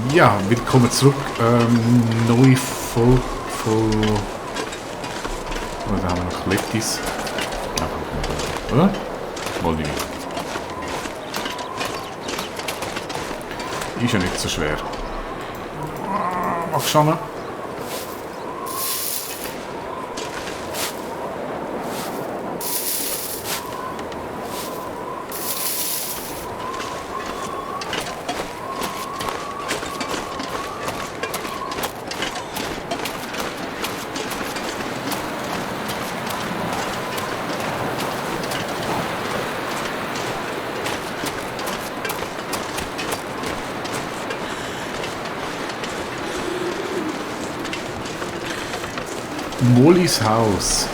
Ja, willkommen zurück. Neue Folge von... Oh, da haben wir noch Lettis. Oder? Mal nicht. Ist ja nicht so schwer. Mach schon. Mollys Haus.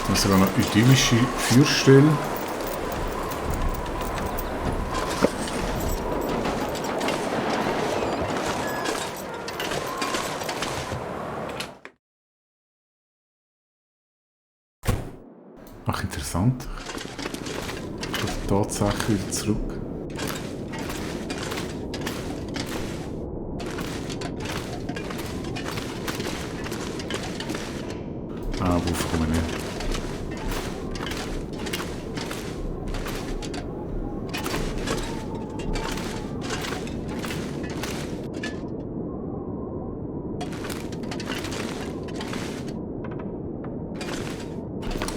Das ist sogar eine idyllische Feuerstelle. Ach, interessant. Ich komme tatsächlich wieder zurück. Ah, worauf komme ich nicht?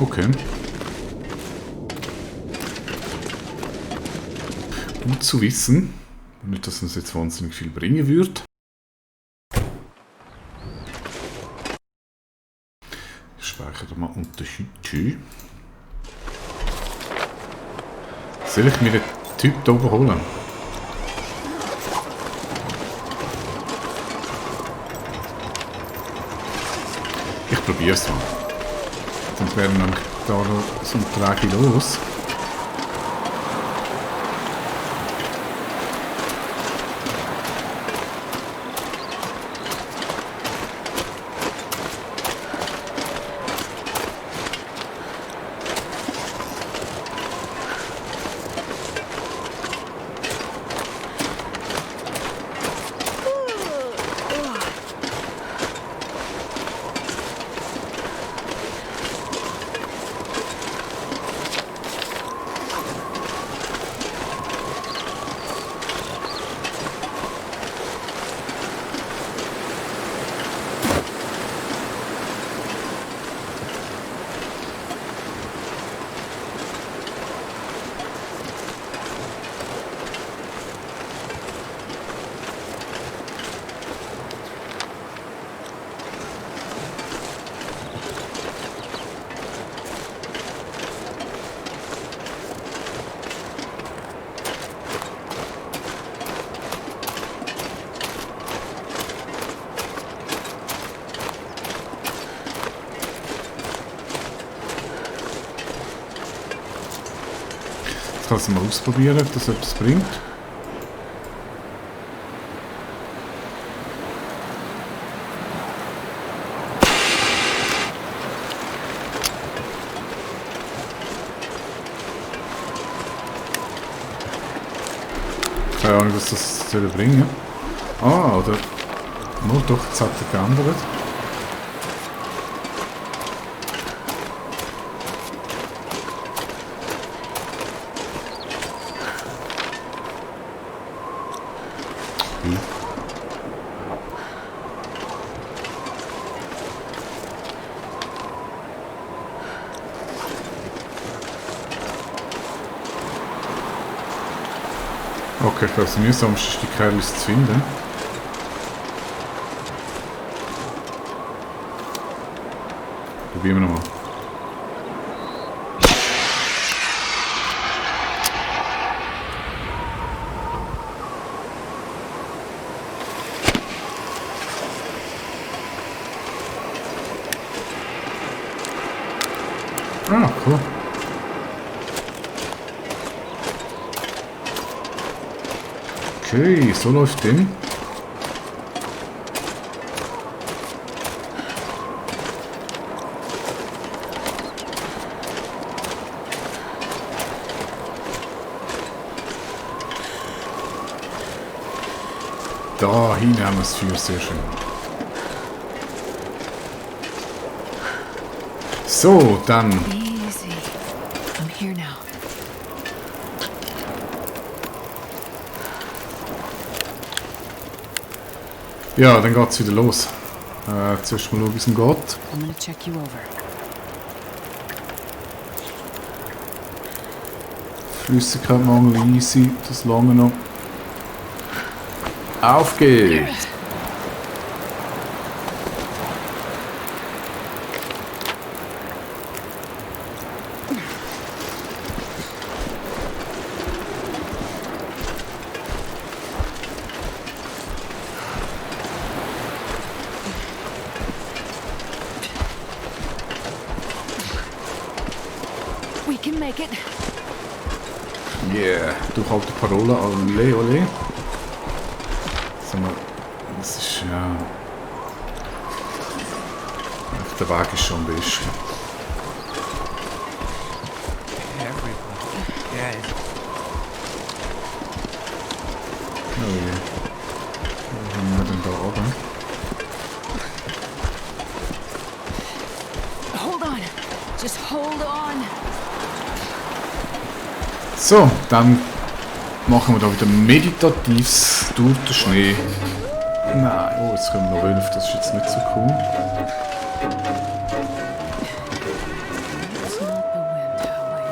Okay. Gut zu wissen. Nicht, dass uns jetzt wahnsinnig viel bringen wird. Ich speichere mal unter Hütü. Soll ich mir den Typ hier oben holen? Ich probiere es mal. Dann werden wir da noch so ein Trage los. Ich kann es mal ausprobieren, ob das etwas bringt. Keine Ahnung, was das soll bringen. Ah, oder... Nur doch, jetzt hat er geändert. Okay, ich glaube, das mühsamste ist die Kerlis zu finden. Probieren wir nochmal. Ah, cool. Okay, so läuft Ding. Da hinten haben wir das Feuer, sehr schön. So, dann. Easy. I'm here now. Ja, dann geht's wieder los. Zuerst mal schauen, wie es ihm geht. I'm gonna check you over. Flüssigkeitmangel, easy, das lange noch. Auf geht's! We can make it. Yeah, durchhalte Parole, ole, ole. Sag mal, das ist ja... Der Weg ist schon am besten. Oh je. Wo haben wir denn da oben? Hold on. Just hold on. So, dann machen wir da wieder meditatives durch den Schnee. Nein, oh, jetzt können wir noch 11, das ist jetzt nicht so cool. It's not the wind howling.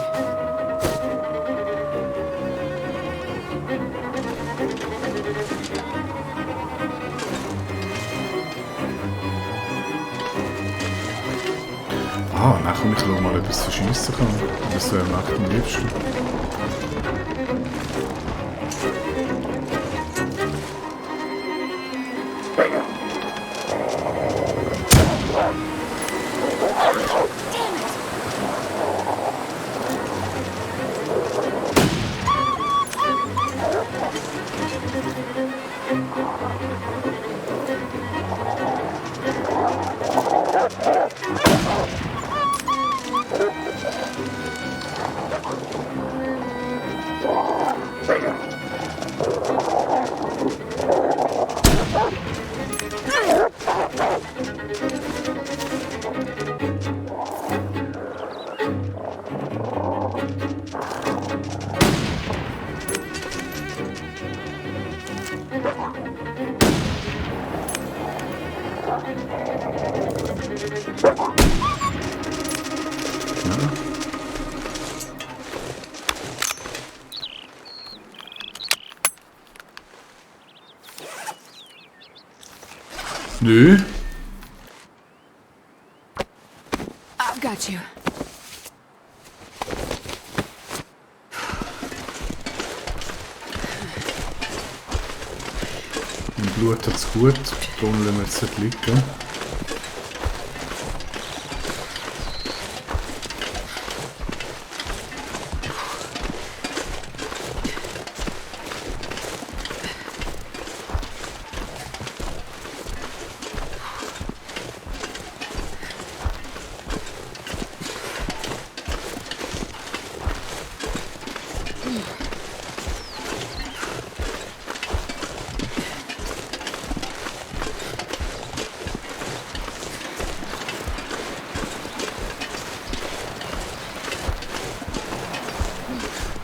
Ah, dann komme ich schauen mal, ob ich es verschiessen kann. Das wäre mir echt am liebsten. Nö. I've got you. Im Blut hat es gut, darum lassen wir jetzt nicht liegen.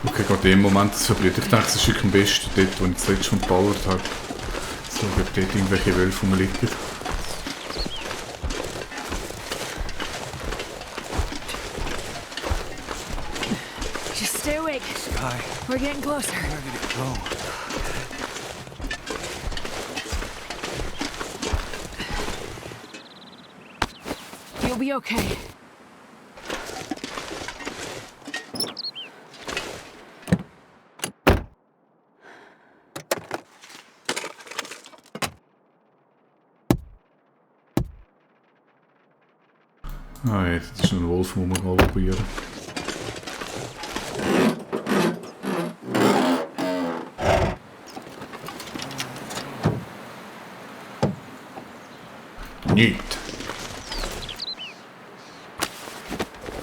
Okay, gerade im Moment das verblüht. Ich denke, es ist wirklich am besten dort, wo ich das letzte Mal geballert habe. So, ob dort irgendwelche Wölfe rumliegen. Just stay awake. Sky, We're getting closer. where did it go? You'll be okay. Ah ja, das ist ein Wolf, den wir mal probieren. Nicht.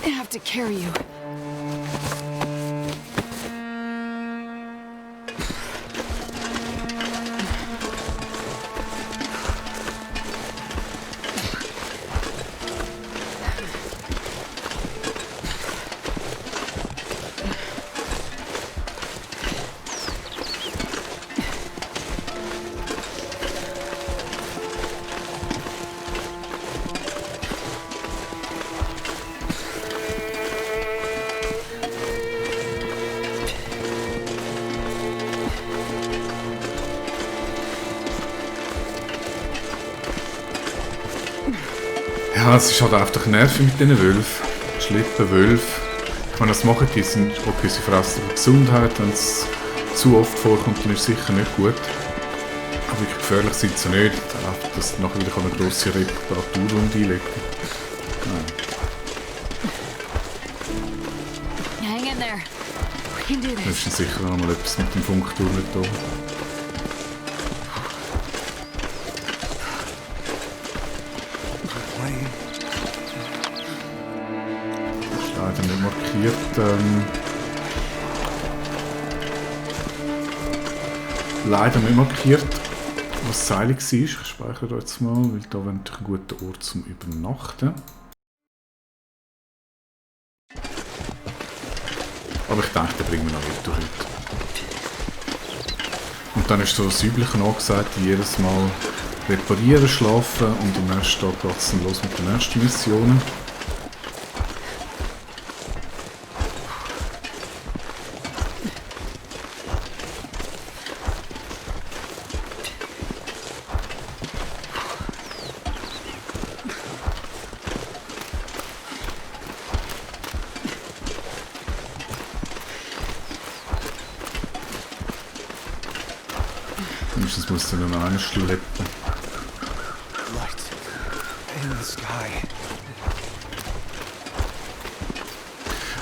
I have to carry you. Ja, es ist halt einfach nervig mit diesen Wölfen. Schlippenwölfe. Ich meine, das machen die, sind okay, sie fressen die Gesundheit, wenn es zu oft vorkommt, dann ist es sicher nicht gut. Aber wirklich gefährlich sind sie nicht, einfach, dass sie nachher wieder eine grosse Reparaturrunde einlegen. Hang in there. We can do Das this. ist sicher noch mal etwas mit dem Funkturm nicht da. Ist leider nicht markiert. Leider nicht markiert, was seilig war. Ich speichere jetzt mal, weil da wäre natürlich ein guter Ort zum Übernachten. Aber ich denke, den bringen wir noch weiter heute. Und dann ist so das Übliche angesagt, jedes Mal reparieren, schlafen und am nächsten Tag geht es dann los mit den nächsten Missionen. Mindestens muss dann noch einer schleppen. Light in the sky.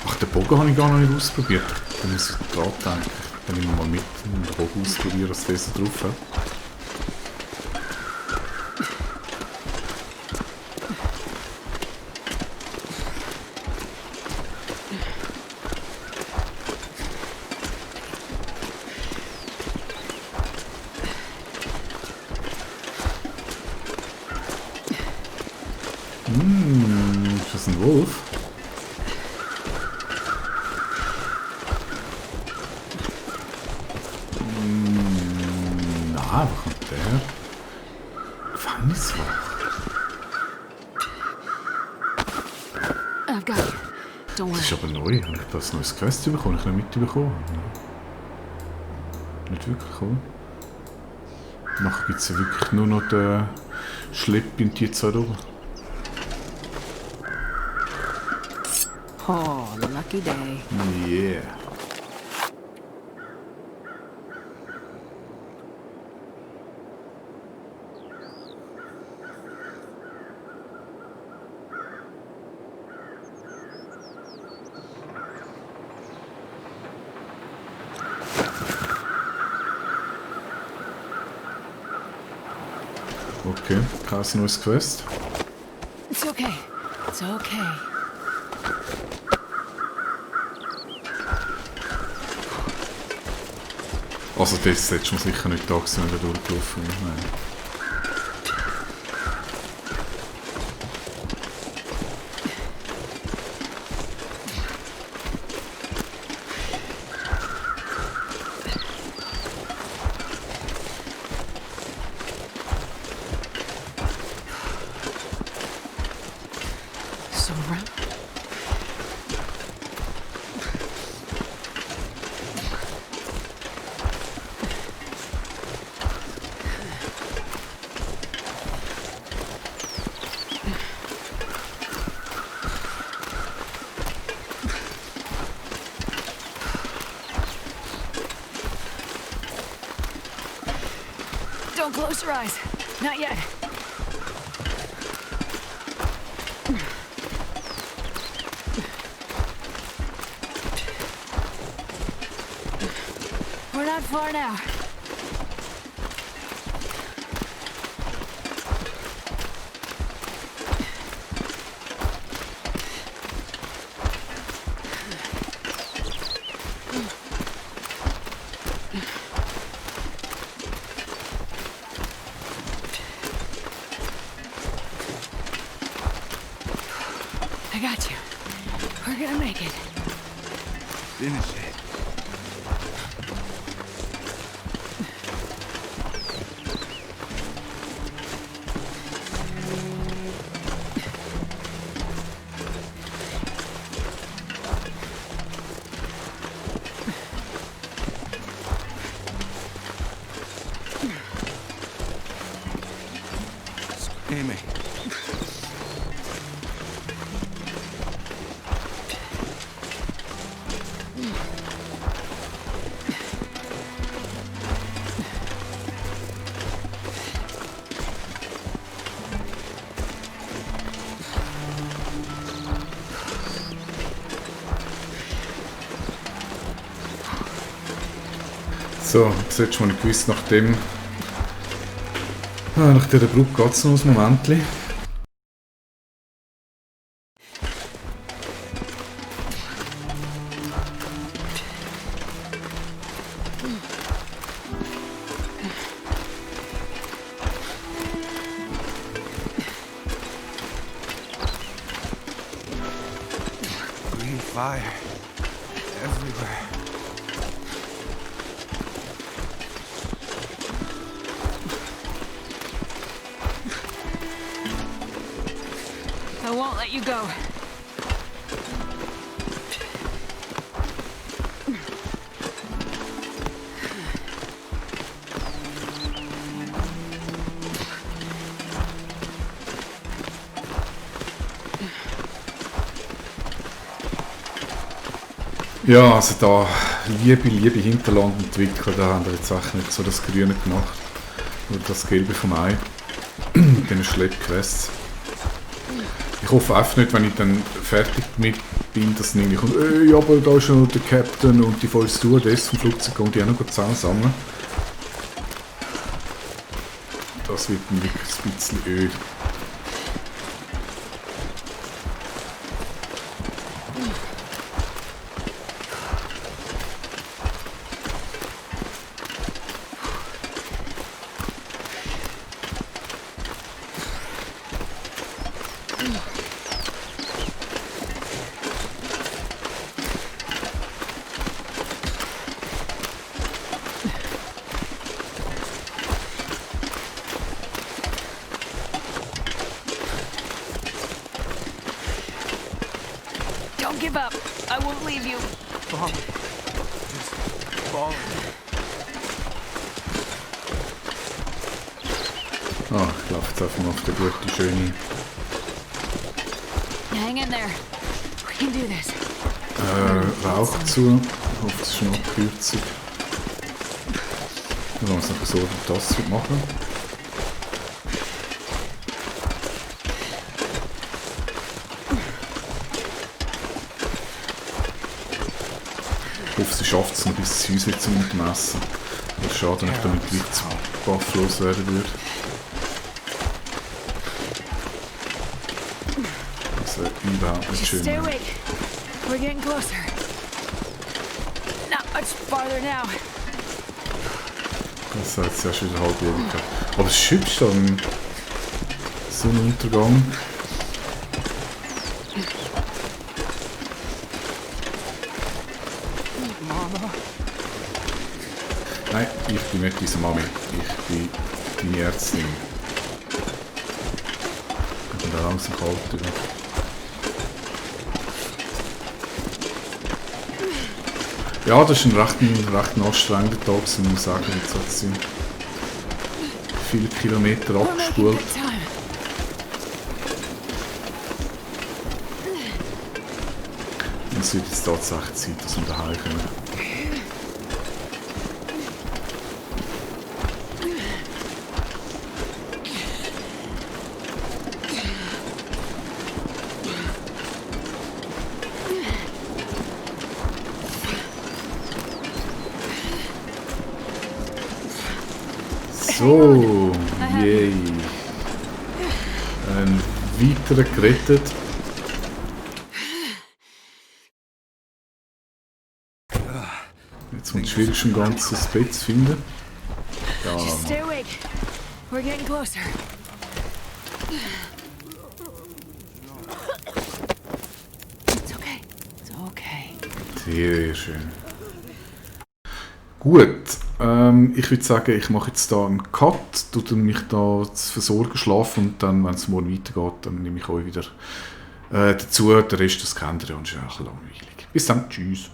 Ach, den Bogen habe ich gar noch nicht ausprobiert. Dann muss ich dran denken. Dann nehme ich mal mit und den Bogen ausprobieren, was der so drauf hat. Ist das ein Wolf? Nein, wo kommt der her? Gefängniswache? I've got you. Don't Das ist worry. aber neu. Habe ich das neues Quest bekommen? Ich habe nicht mitbekommen. Nicht wirklich, oder? Nachher gibt es ja wirklich nur noch den Schlepp in die zwei oben. Oh, lucky day. Yeah. Okay, kein neues Quest. It's okay. It's okay. Also das hättest du sicher nicht da gewesen, wenn er durchgelaufen ist. Nein. So round. Don't close your eyes. Not yet. Not far now. I got you. We're gonna make it. Finish it. Amy. So, das hättest du mal nicht gewusst, nach dieser Brücke geht es noch ein Momentchen. Green fire. Everywhere. I won't let you go. Ja, also da liebe Hinterlandentwickler, da haben wir jetzt echt nicht so das Grüne gemacht. Oder das Gelbe vom Ei. Mit diesen Schleppquests. Ich hoffe einfach nicht, wenn ich dann fertig damit bin, dass dann irgendwie kommt, ey, aber da ist ja noch der Captain und die volle Stewardess vom Flugzeug und die auch noch zusammensammeln. Das wird dann wirklich ein bisschen öd. Don't give up. I won't leave you. Falling. Just falling. Ah, ich laufe jetzt einfach mal auf den guten, schönen Hang in there. We can do this. Rauch zu. Ich hoffe, das ist noch Abkürzung. Dann müssen wir so eine Tasse machen. Ich hoffe, sie schafft es noch bis ins Häuschen zum Messen. Es ist schade, wenn ich damit gleich zu bafflos werden würde. Das wäre überhaupt nicht Just schön. stay awake. We're getting closer. Not much farther now. Das hat jetzt ja schon wieder halb Ewigkeit. Aber es ist hübsch da im Sonnenuntergang. Mama. Nein, ich bin nicht diese Mami. Ich bin deine Ärztin. Ich bin da langsam kalt über. Ja, das war ein recht anstrengender Tag, muss ich sagen. Jetzt hat sie viele Kilometer We're making abgespult. good time. Und es wird jetzt tatsächlich Zeit, dass wir daheim kommen. So, yay. Ein weiterer gerettet. Jetzt wird es schwierig, ein ganzes Bett zu finden. Ja, Just stay awake. We're getting closer. It's okay. It's okay. sehr schön. Gut, ich würde sagen, ich mache jetzt hier einen Cut, tue mich da zu versorgen, schlafen und dann, wenn es morgen weitergeht, dann nehme ich euch wieder dazu. Den Rest, das kennt ihr ja, und ist ja ein bisschen langweilig. Bis dann, tschüss.